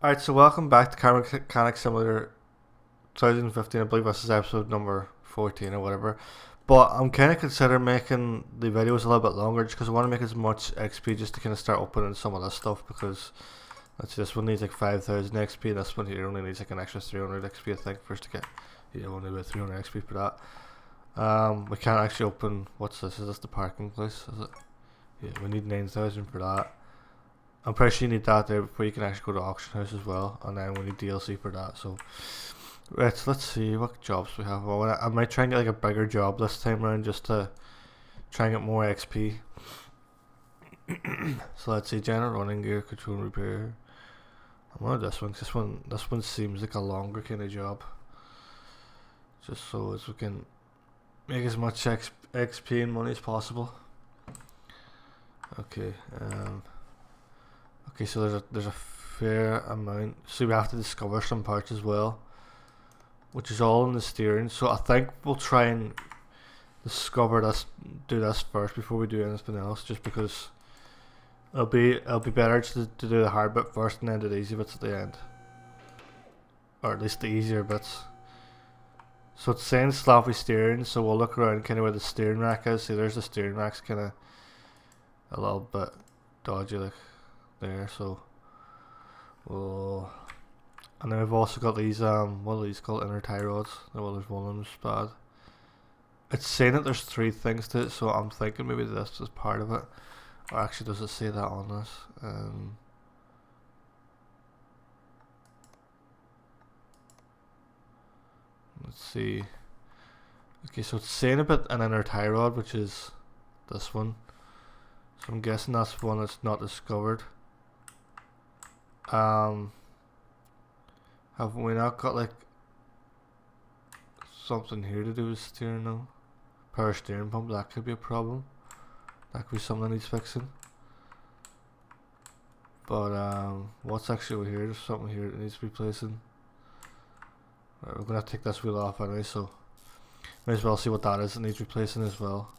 Alright, so welcome back to Car Mechanic Simulator 2015. I believe this is episode number 14 or whatever. But I'm kind of considering making the videos a little bit longer just because I want to make as much XP just to kind of start opening some of this stuff because this one needs like 5,000 XP. This one here only needs like an extra 300 XP I think for us to get only about 300 XP for that. We can't actually open, what's this? Is this the parking place? Is it? Yeah, we need 9,000 for that. I'm pretty sure you need that there before you can actually go to auction house as well, and then we need DLC for that. So let's see what jobs we have. Well, I might try and get like a bigger job this time around just to try and get more XP. So let's see, general running gear, control and repair. I'm on this one. This one seems like a longer kind of job. Just so as we can make as much XP and money as possible. Okay. Okay, so there's a fair amount. So we have to discover some parts as well, which is all in the steering. So I think we'll try and discover this, do this first before we do anything else, just because it'll be better to do the hard bit first and then do the easy bits at the end, or at least the easier bits. So it's saying sloppy steering, so we'll look around kind of where the steering rack is. See, there's the steering rack's kind of a little bit dodgy, like there. So we'll, and then we've also got these what are these called, inner tie rods. Well, there's one of them's bad. It's saying that there's 3 things to it, so I'm thinking maybe this is part of it. Or actually, does it say that on this? Let's see. Okay, so it's saying about an inner tie rod, which is this one. So I'm guessing that's one that's not discovered. Have we not got like something here to do with steering now? Power steering pump, that could be a problem. That could be something that needs fixing. But what's actually over here? There's something here that needs replacing. Right, we're gonna have to take this wheel off anyway, so may as well see what that is that needs replacing as well.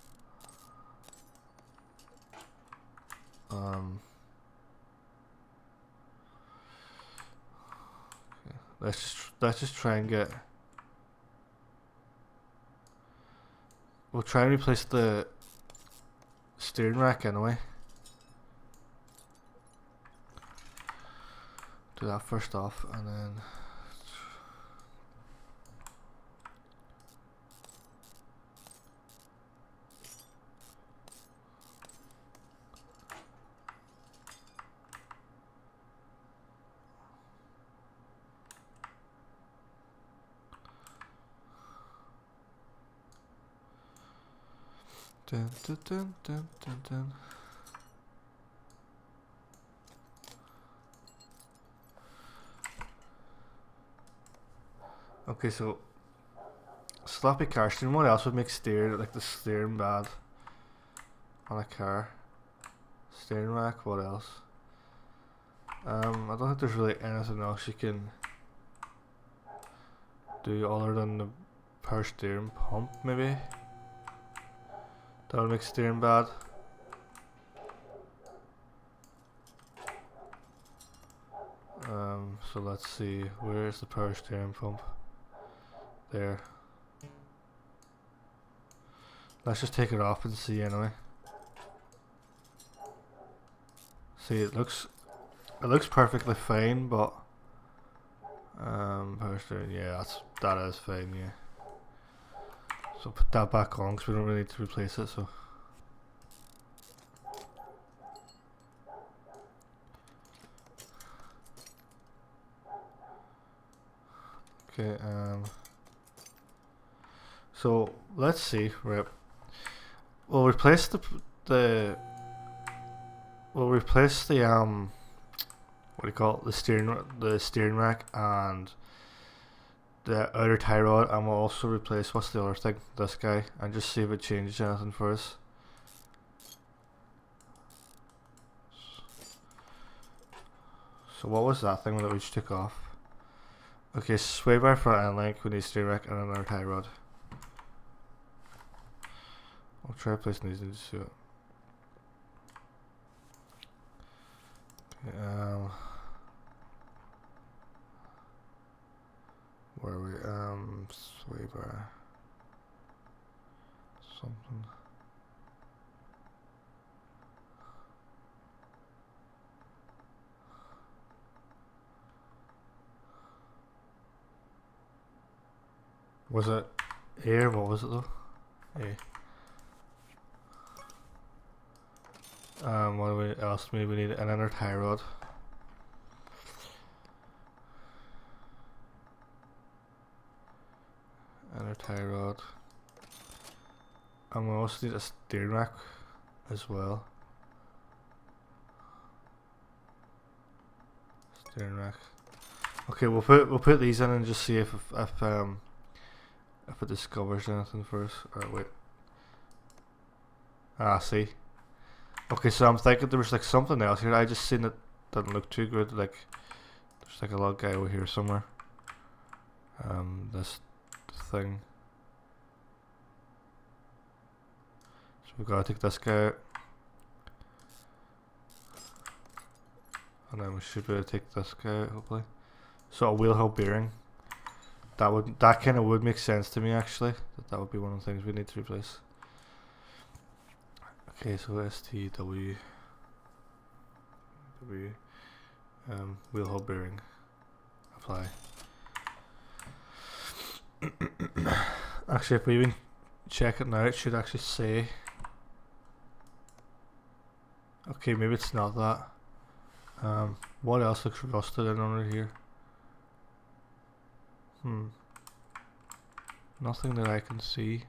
Okay. Let's just try and get. We'll try and replace the steering rack anyway. Do that first off, and then. Dun, dun, dun, dun, dun, dun. Okay, so sloppy car steering. What else would make the steering bad on a car? Steering rack. What else? I don't think there's really anything else you can do other than the power steering pump. Maybe that would make steering bad. So let's see. Where's the power steering pump? There. Let's just take it off and see anyway. See, it looks perfectly fine, but power steering, yeah, that is fine, yeah. So put that back on because we don't really need to replace it. So okay, so let's see. Right, we'll replace the what do you call it, the steering rack and the outer tie rod, and we'll also replace, what's the other thing, this guy, and just see if it changes anything for us. So what was that thing that we just took off? Okay, sway bar front end link, we need steering rack and another tie rod. I'll try placing these into it. Okay, Where are we? Sway bar. Something. Was it A or what was it though? A. What do we else? Maybe we need an inner tie rod. Inner tie rod. And we also need a steering rack as well. Steering rack. Okay, we'll put these in and just see if it discovers anything first. Alright, wait. Ah, see. Okay, so I'm thinking there was like something else here. I just seen it didn't look too good. Like there's like a log guy over here somewhere. This thing. So we've got to take this guy out. And then we should be able to take this guy out, hopefully. So a wheel hub bearing. That kind of would make sense to me actually. That would be one of the things we need to replace. Okay, so STW wheel hub bearing. Apply. Actually, if we even check it now, it should actually say. Okay, maybe it's not that. What else looks rusted in under here? Nothing that I can see.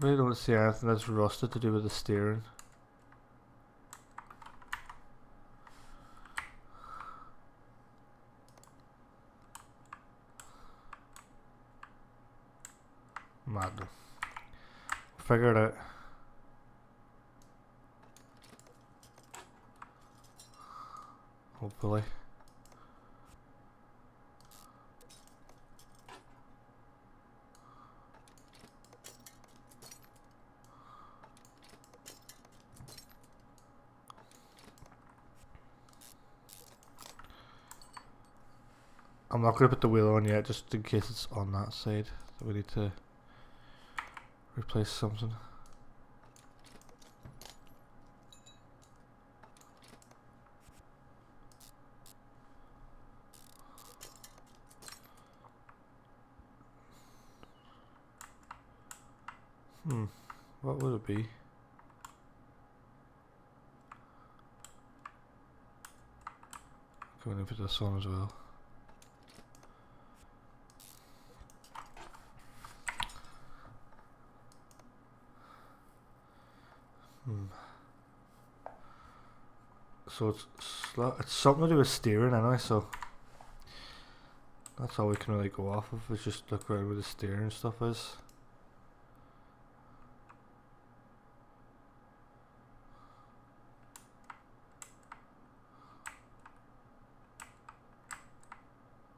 I really don't see anything that's rusted to do with the steering. Mad. Figure it out. Hopefully. I'm not going to put the wheel on yet, just in case it's on that side. We need to replace something. What would it be? Going to put this on as well. So it's something to do with steering anyway, so that's all we can really go off of, is just look around where the steering stuff is.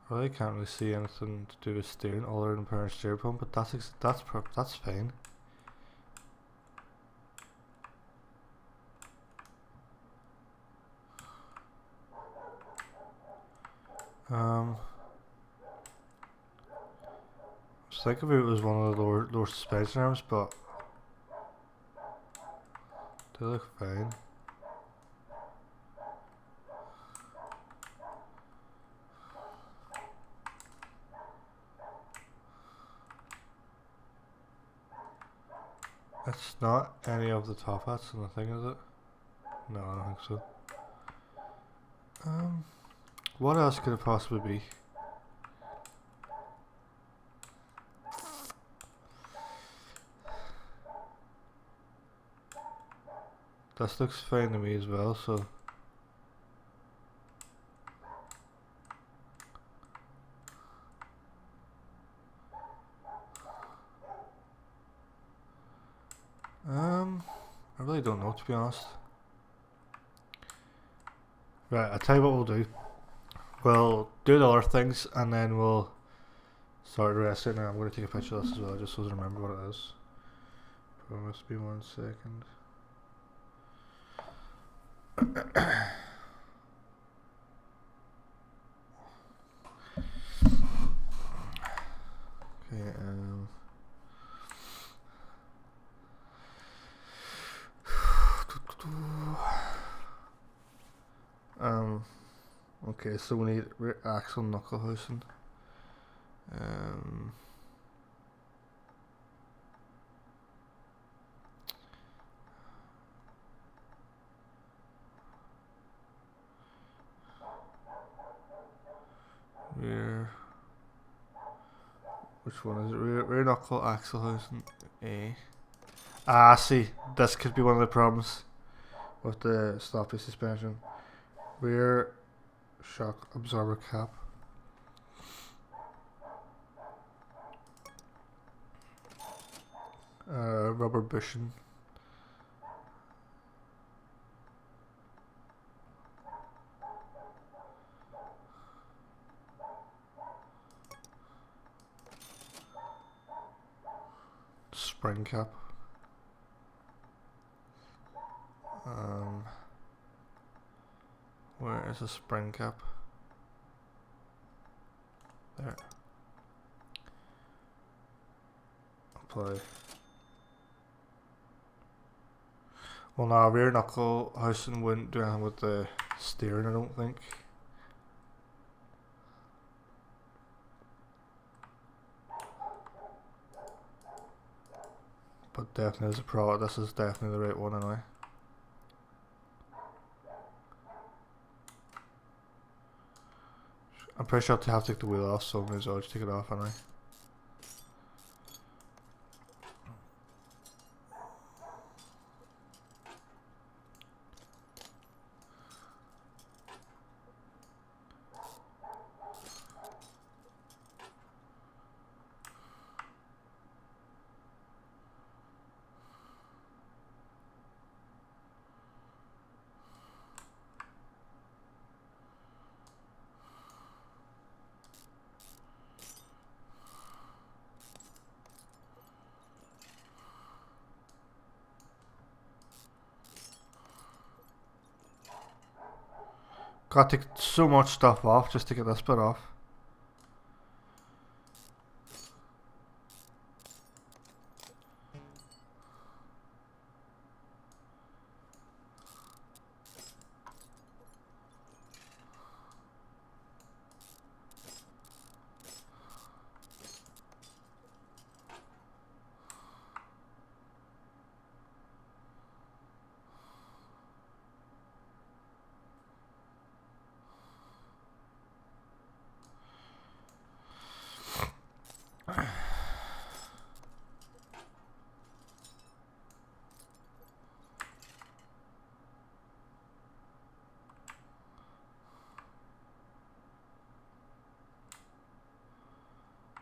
I really can't really see anything to do with steering other than power steer pump, but that's fine. I was thinking if it was one of the lower suspension arms, but they look fine. It's not any of the top hats on the thing, is it? No, I don't think so. What else could it possibly be? This looks fine to me as well, so I really don't know, to be honest. Right, I'll tell you what we'll do. We'll do the other things and then we'll start the rest of it. Now I'm going to take a picture of this as well, just so I remember what it is. There must be 1 second. Okay, okay, so we need axle knuckle housing. Which one is it? Rear knuckle axle housing A. See, this could be one of the problems with the sloppy suspension. Rear shock absorber cap. Rubber bushing. Spring cap. Where is the spring cap? There. Apply. Well, now rear knuckle housing wouldn't do anything with the steering, I don't think. But definitely as a pro, this is definitely the right one anyway. I'm pretty sure I'll have to take the wheel off, so I may as well just take it off anyway. Got to take so much stuff off just to get this bit off.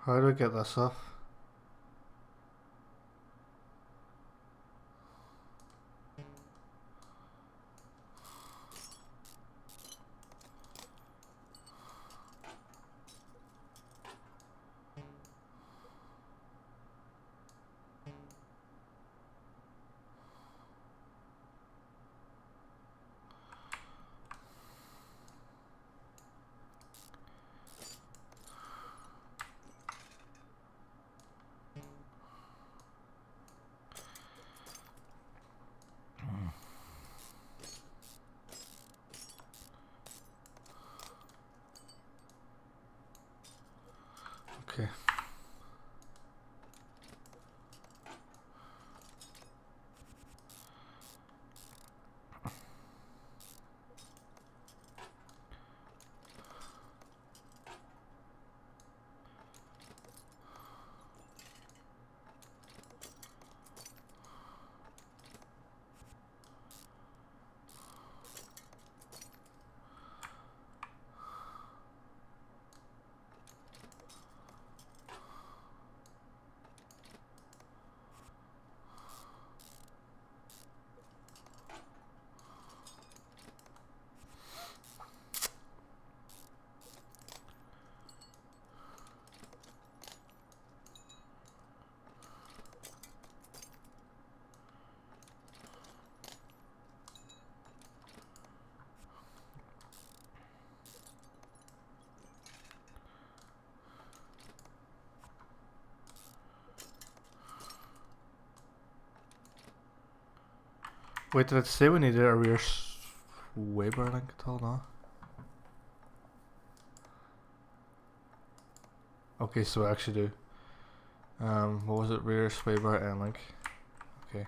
How do I get this off? Wait, did it say we needed a rear sway bar link at all now? Okay, so we actually do. What was it? Rear sway bar end link. Okay.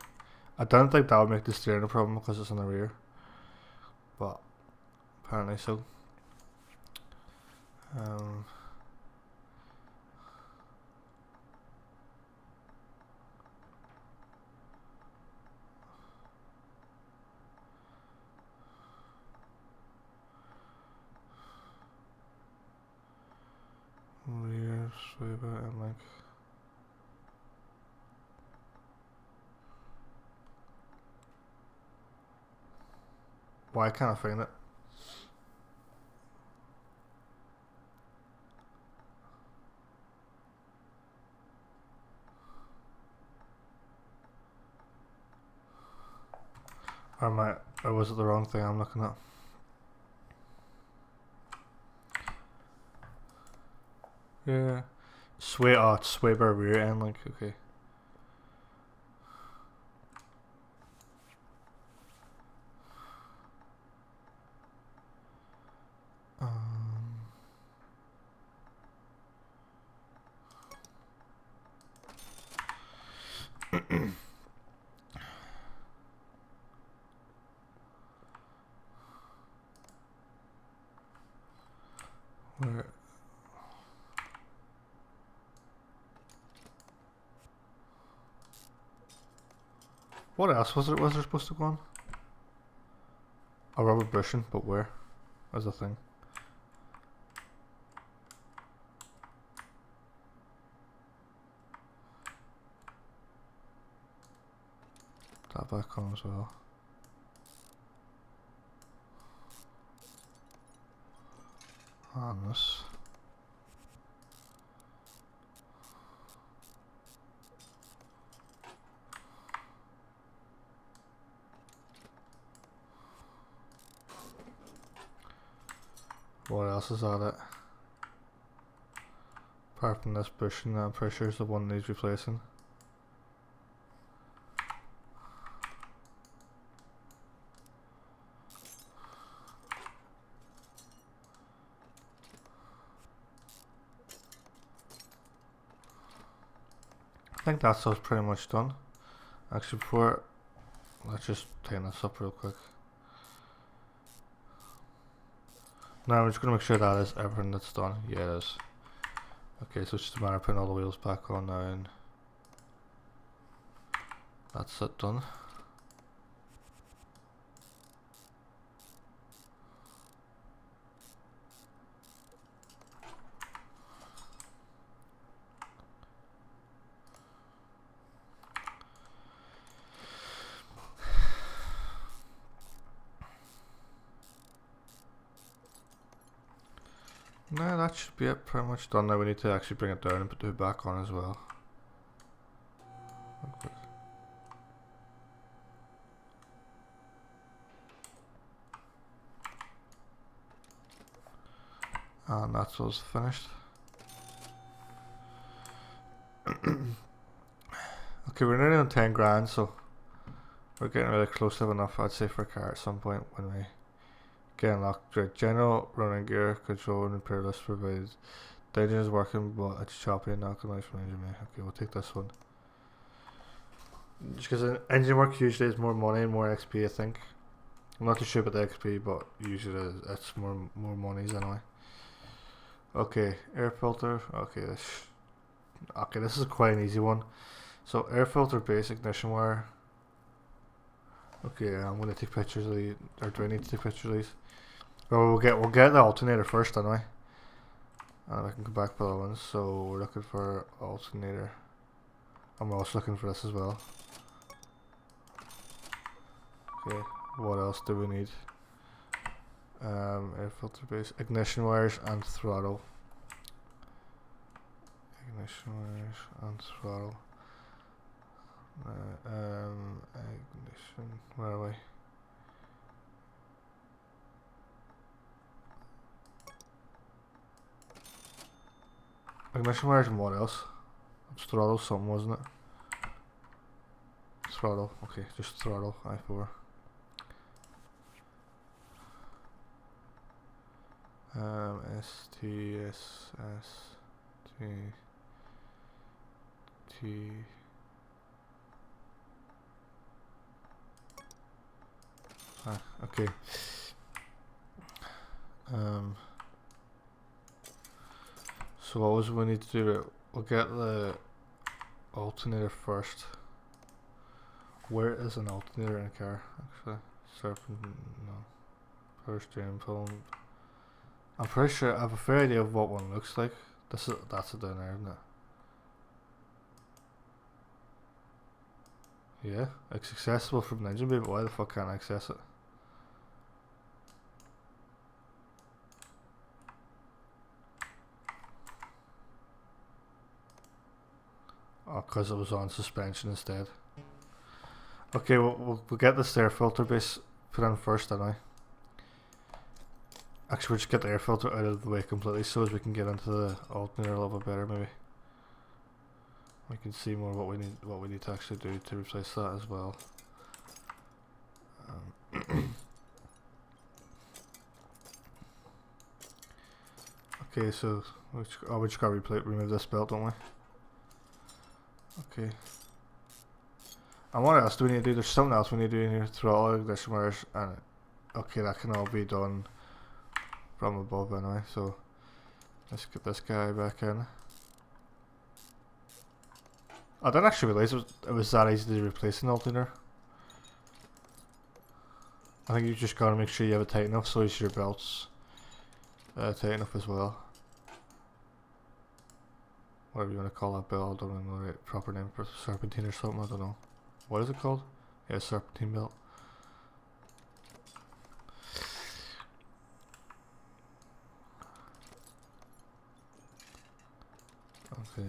I don't think that would make the steering a problem because it's in the rear. But apparently so. Rear sway bar end link. Why can't I find it? Or was it the wrong thing I'm looking at? Yeah. Sway bar rear end link, okay. Where? What else was there supposed to go on? A rubber bushing, but where? As a thing. That back on as well. And this. What else is at it? Apart from this bushing, I'm pretty sure is the one that needs replacing. I think that's us pretty much done. Actually, before, let's just tighten this up real quick. Now we're just going to make sure that is everything that's done. Yeah, it is. Okay, so it's just a matter of putting all the wheels back on now, and that's it done. No, that should be it, pretty much done. Now we need to actually bring it down and put the hood back on as well. Okay. And that's us finished. Okay, we're nearly on 10 grand, so we're getting really close to enough, I'd say, for a car at some point when we get unlocked. Right, general running gear, control and repair list provided. The engine is working, but it's choppy and not nice from engine. Okay, we'll take this one. Just because engine work usually is more money and more XP, I think. I'm not too sure about the XP, but usually it's more monies anyway. Okay, air filter. Okay, this is quite an easy one. So air filter base, ignition wire. Okay, I'm gonna take pictures of these, or do I need to take pictures of these? Well, we'll get the alternator first anyway, and I can come back for the other ones. So we're looking for alternator. I'm also looking for this as well. Okay, what else do we need? Air filter base, ignition wires and throttle. Ignition wires and throttle. Ignition, where are we? Ignition wires and what else? It's throttle something, wasn't it? Throttle, okay, just throttle, I4. T. Okay. So what was we need to do? We'll get the alternator first. Where is an alternator in a car? Actually, serpent, no. Power steering pump. I'm pretty sure I have a fair idea of what one looks like. That's it down there, isn't it? Yeah, it's accessible from the engine bay, but why the fuck can't I access it? Oh, because it was on suspension instead. Okay, we'll get this air filter base put in first, anyway. Actually, we'll just get the air filter out of the way completely so as we can get into the alternator a little bit better, maybe. We can see more what we need to actually do to replace that as well. Okay, so we just gotta remove this belt, don't we? Okay. And what else do we need to do? There's something else we need to do in here. Throttle, ignition wires, and okay, that can all be done from above anyway. So let's get this guy back in. I didn't actually realize it was that easy to replace an alternator. I think you just gotta make sure you have it tight enough so your belts tight enough as well. Whatever you want to call that belt, I don't know the right proper name for serpentine or something, I don't know. What is it called? Yeah, serpentine belt. Okay,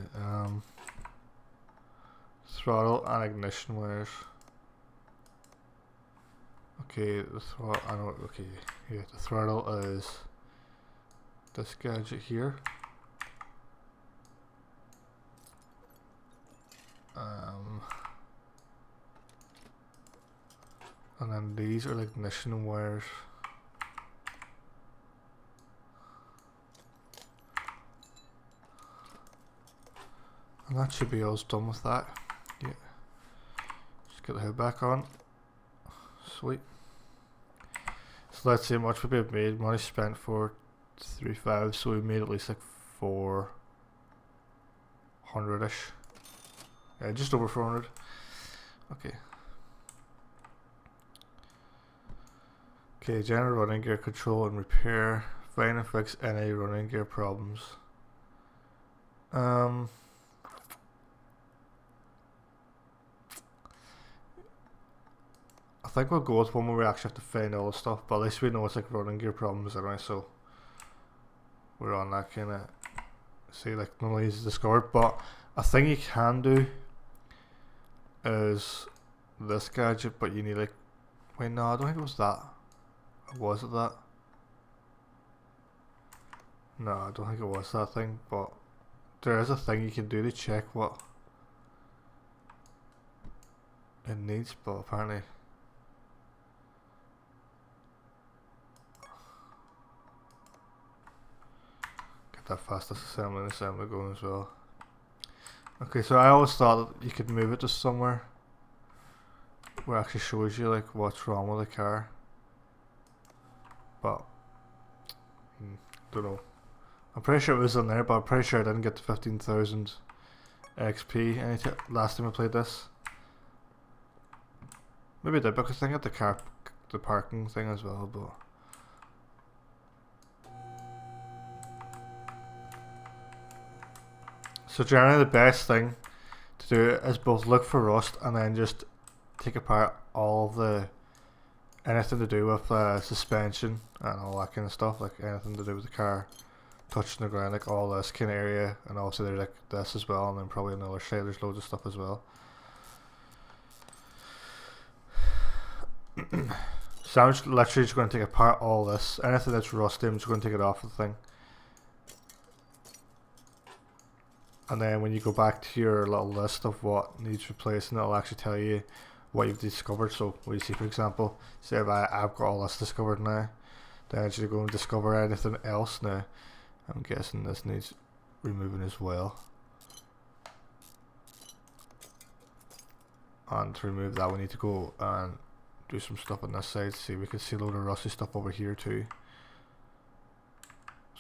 throttle and ignition wires. Okay, the throttle, I know, okay, yeah, the throttle is this gadget here. And then these are like ignition wires. And that should be all done with that. Yeah. Just get the hood back on. Sweet. So let's see how much we've made. Money spent 435, so we made at least like 400-ish. Yeah, just over 400. Okay. Okay, general running gear control and repair. Find and fix any running gear problems. I think we'll go with one where we actually have to find all the stuff, but at least we know it's like running gear problems anyway, so we're on that kind of, see, like none of these is discovered. But a thing you can do is this gadget, but you need like, wait, no, I don't think it was that. Or was it that? No, I don't think it was that thing, but there is a thing you can do to check what it needs, but apparently get that fastest assembly going as well. Okay, so I always thought that you could move it to somewhere where it actually shows you like what's wrong with the car, but don't know. I'm pretty sure it was in there, but I'm pretty sure I didn't get to 15,000 XP last time I played this. Maybe I did, because I got the parking thing as well, but so generally the best thing to do is both look for rust and then just take apart all the anything to do with suspension and all that kind of stuff, like anything to do with the car touching the ground, like all this kind of area, and also there's like this as well, and then probably on the other side there's loads of stuff as well. So I'm just literally just going to take apart all this, anything that's rusty. I'm just going to take it off the thing, and then when you go back to your little list of what needs replacing, it'll actually tell you what you've discovered. So what you see, for example, say if I've got all this discovered now, Then should go and discover anything else now. I'm guessing this needs removing as well. And to remove that we need to go and do some stuff on this side. See, we can see a load of rusty stuff over here too.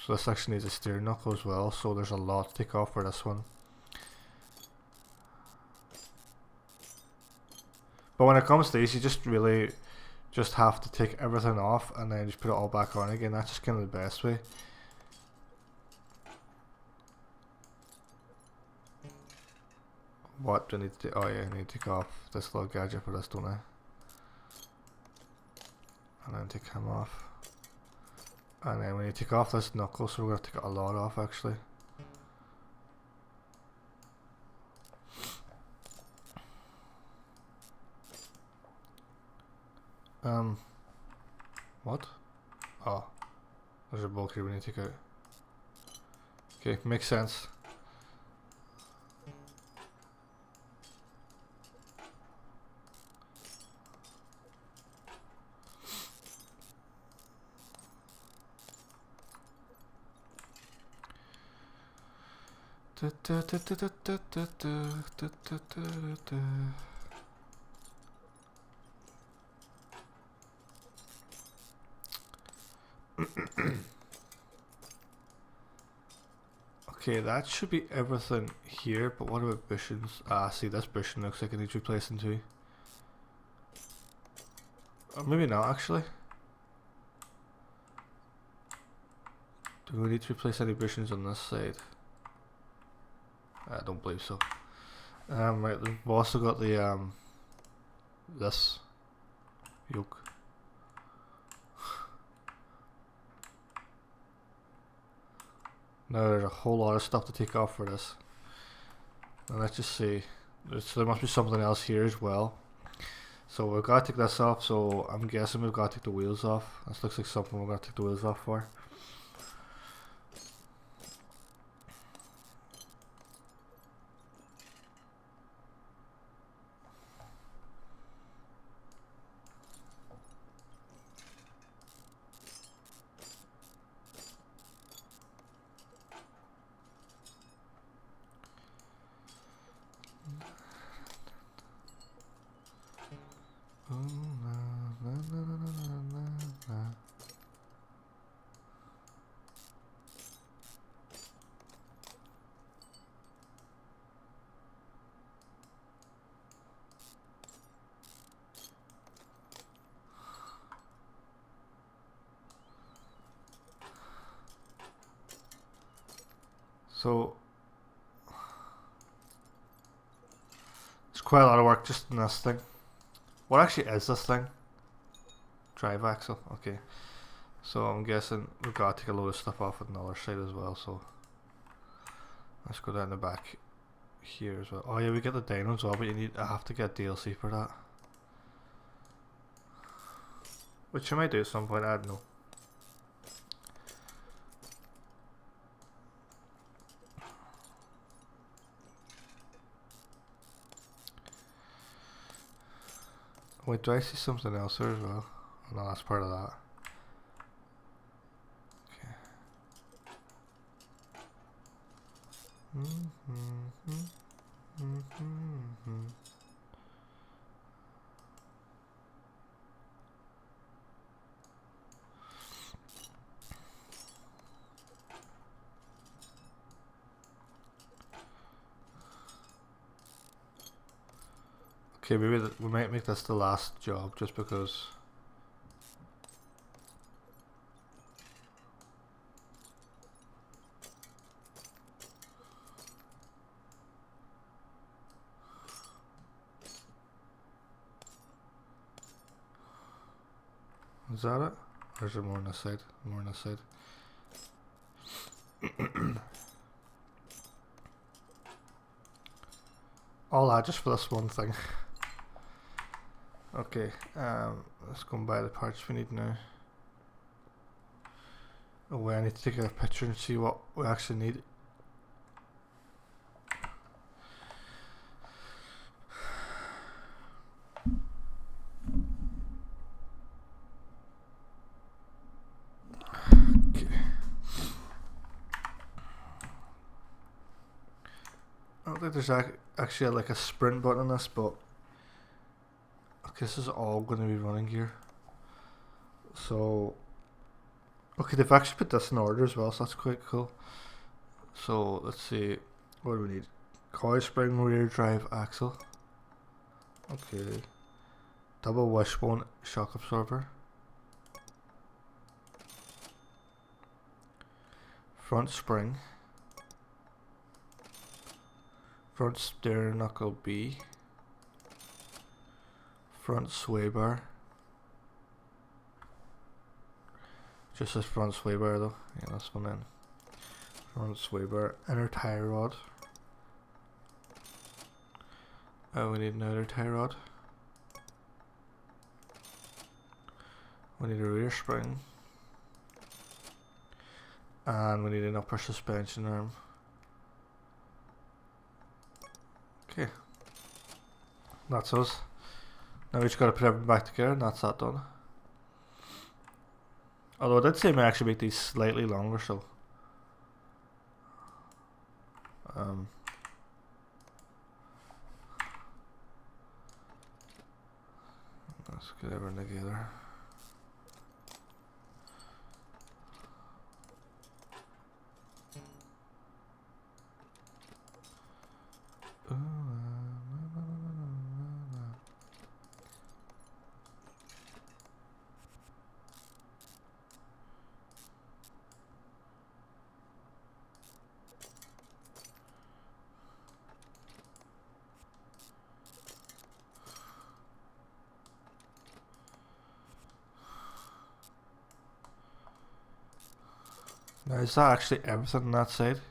So this actually needs a steering knuckle as well, so there's a lot to take off for this one. But when it comes to these, you just really just have to take everything off and then just put it all back on again. That's just kind of the best way. What do I need to do? Oh yeah, I need to take off this little gadget for this, don't I? And then take him off. And then we need to take off this knuckle, so we're going to take a lot off actually. What? Oh, there's a bulk here we need to take out. Okay, makes sense. Okay, that should be everything here, but what about bushings? Ah, see, this bushing looks like it needs replacing too. Or maybe not actually. Do we need to replace any bushings on this side? I don't believe so. Right, we've also got the this yoke. Now there's a whole lot of stuff to take off for this. Now let's just see. So there must be something else here as well. So we've got to take this off, so I'm guessing we've got to take the wheels off. This looks like something we're going to take the wheels off for. So there's quite a lot of work just in this thing. What actually is this thing? Drive axle, okay. So I'm guessing we've got to take a load of stuff off on the other side as well, so let's go down the back here as well. Oh yeah, we get the dyno as well, but I have to get DLC for that. Which I might do at some point, I don't know. Wait, do I see something else there as well? Oh, no, that's part of that. Okay. Okay, maybe we might make this the last job just because. Is that it? Or is there more on this side? More on this side. All that just for this one thing. Okay, let's go and buy the parts we need now. Oh wait, I need to take a picture and see what we actually need. like there's actually like a sprint button on this, but okay, this is all going to be running gear. So okay, they've actually put this in order as well, so that's quite cool. So let's see, what do we need? Coil spring, rear drive axle. Okay. Double wishbone shock absorber. Front spring. Front steering knuckle B. Front sway bar. Just this front sway bar though. Yeah, that's one then. Front sway bar. Inner tie rod. Oh, we need another tie rod. We need a rear spring. And we need an upper suspension arm. Okay. That's us. Now we just gotta put everything back together and that's that done. Although I did say I may actually make these slightly longer, so let's get everything together. Now is that actually everything on that side?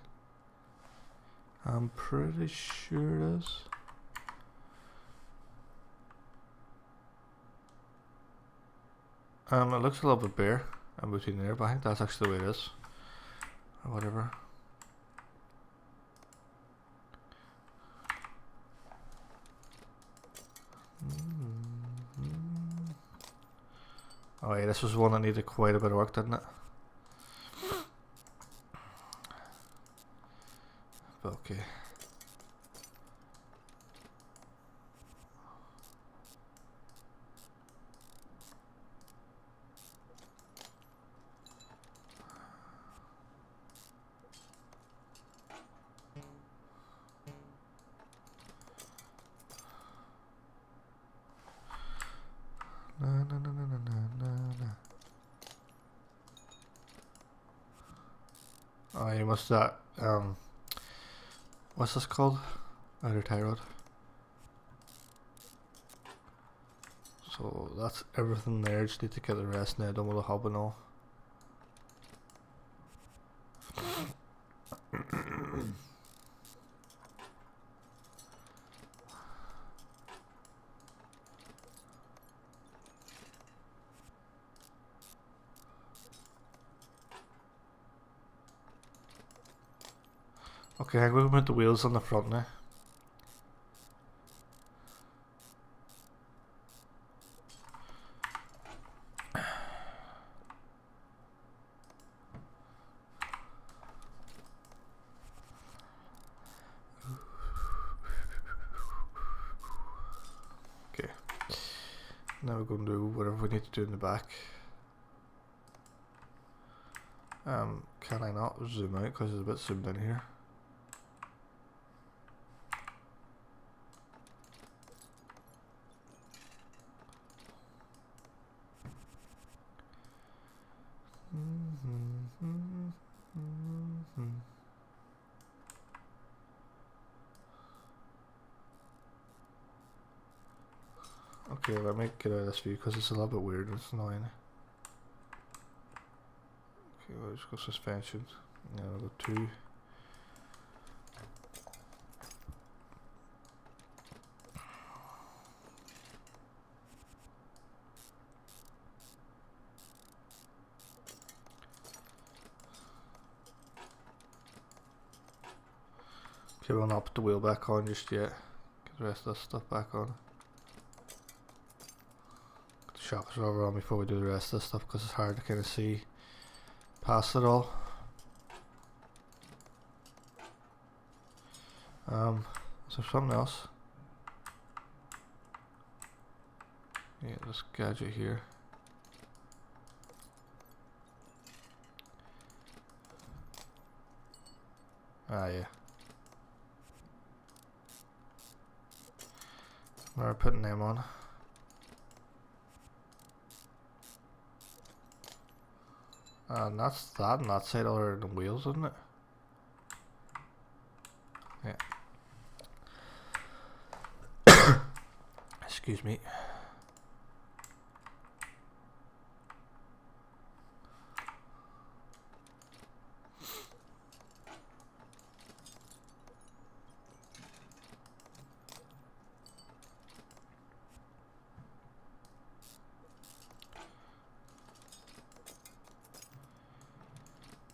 I'm pretty sure it is. It looks a little bit bare in between there, but I think that's actually the way it is. Or whatever. Oh yeah, this was one that needed quite a bit of work, didn't it? But okay. Oh, you must that what's this called? Outer tie rod. So that's everything there. Just need to get the rest now done with the hub and all. Okay, I'm going to put the wheels on the front now. Okay, now we're going to do whatever we need to do in the back. Can I not zoom out because it's a bit zoomed in here? Okay, let me get out of this view because it's a little bit weird and it's annoying. Okay, let's go suspension. Yeah, I'll go 2. Okay, we'll not put the wheel back on just yet. Get the rest of this stuff back on. Get the shock absorber on before we do the rest of this stuff because it's hard to kind of see past it all. Is there something else? Yeah, this gadget here. Ah, yeah. We're putting them on. And that's that on that side other than wheels, isn't it? Yeah. Excuse me.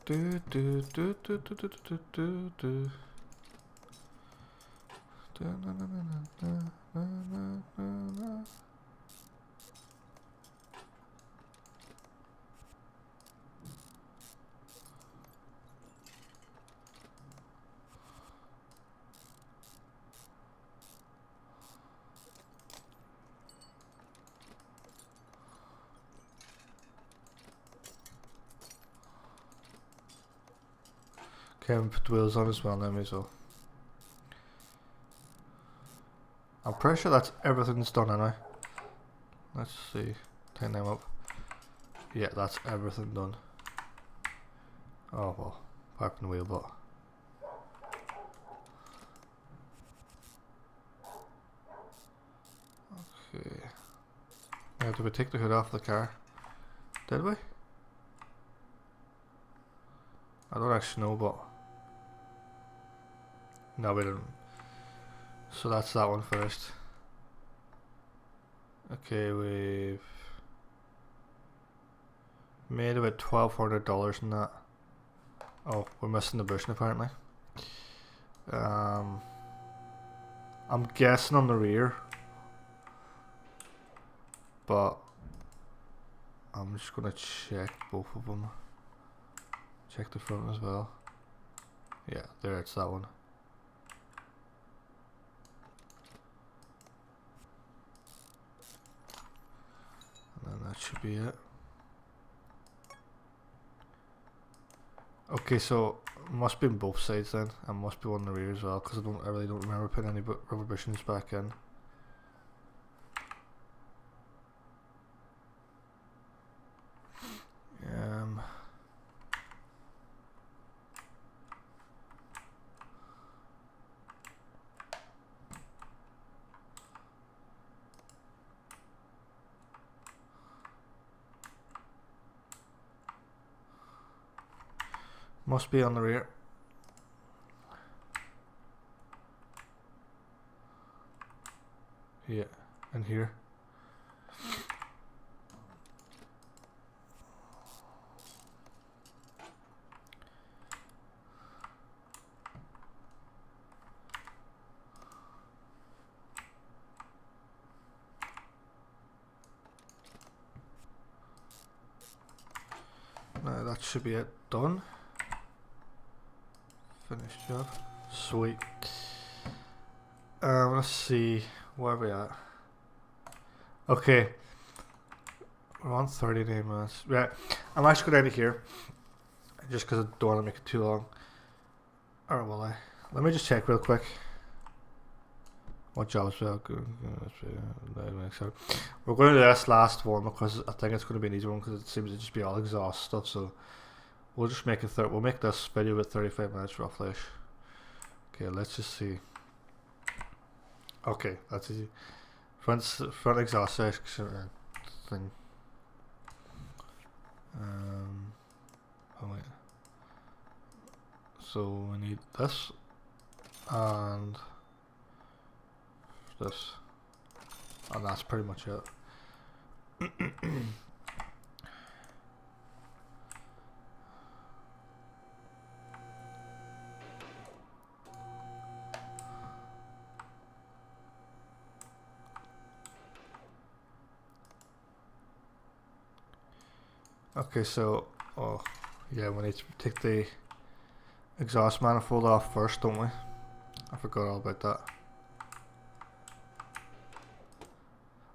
Do do do do do do do do do. Okay, I'm put the wheels on as well now, may as well. I'm pretty sure that's everything's done anyway. Let's see. Tighten them up. Yeah, that's everything done. Oh well, apart from the wheel, but okay. Now, did we take the hood off the car? Did we? I don't actually know, but no, we didn't. So that's that one first. Okay, we've made about $1,200 in that. Oh, we're missing the bushing apparently. I'm guessing on the rear, but I'm just gonna check both of them. Check the front as well. Yeah, there, it's that one. And then that should be it. Okay, so it must be on both sides then, and must be on the rear as well, because I really don't remember putting any rubber bushings back in. Must be on the rear. Yeah, and here. Now that should be it done. Finished job. Sweet. Let's see, where are we at? Okay, we're on 39 minutes. Right, I'm actually going to end it here, just because I don't want to make it too long. Or will I? Let me just check real quick. What jobs we have? We're going to do this last one because I think it's going to be an easy one because it seems to just be all exhaust stuff. So we'll just make it. We'll make this video with 35 minutes roughly. Okay, let's just see. Okay, that's easy. Front exhaust section thing. Oh wait. So we need this and this, and that's pretty much it. Okay, so yeah, we need to take the exhaust manifold off first, don't we? I forgot all about that.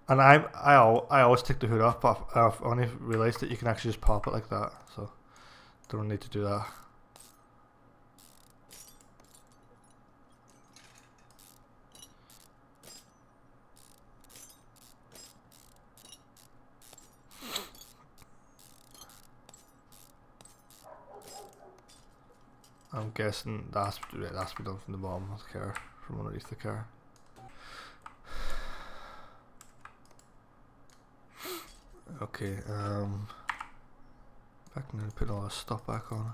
And I always take the hood off, but I've only realised that you can actually just pop it like that, so don't need to do that. I'm guessing that's to be done from the bottom of the car, from underneath the car. Okay, back now, putting all this stuff back on.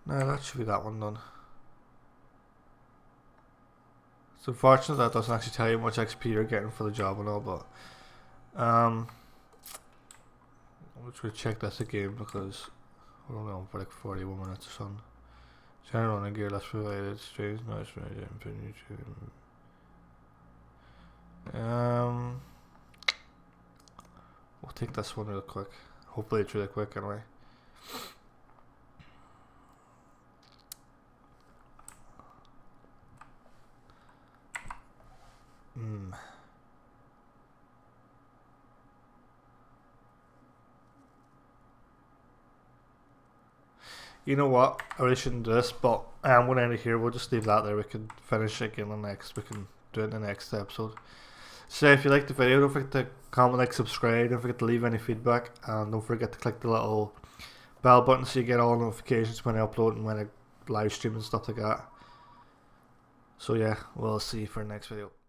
No, that should be that one done. It's unfortunate that doesn't actually tell you how much XP you're getting for the job and all, but I'm just gonna check this again because we're only on for like 41 minutes or something. General running gear less provided, strange noise from we'll take this one real quick. Hopefully it's really quick anyway. You know what? I really shouldn't do this, but I am going to end it here. We'll just leave that there. We can finish it again the next. We can do it in the next episode. So if you liked the video, don't forget to comment, like, subscribe. Don't forget to leave any feedback, and don't forget to click the little bell button so you get all notifications when I upload and when I live stream and stuff like that. So yeah, we'll see you for the next video.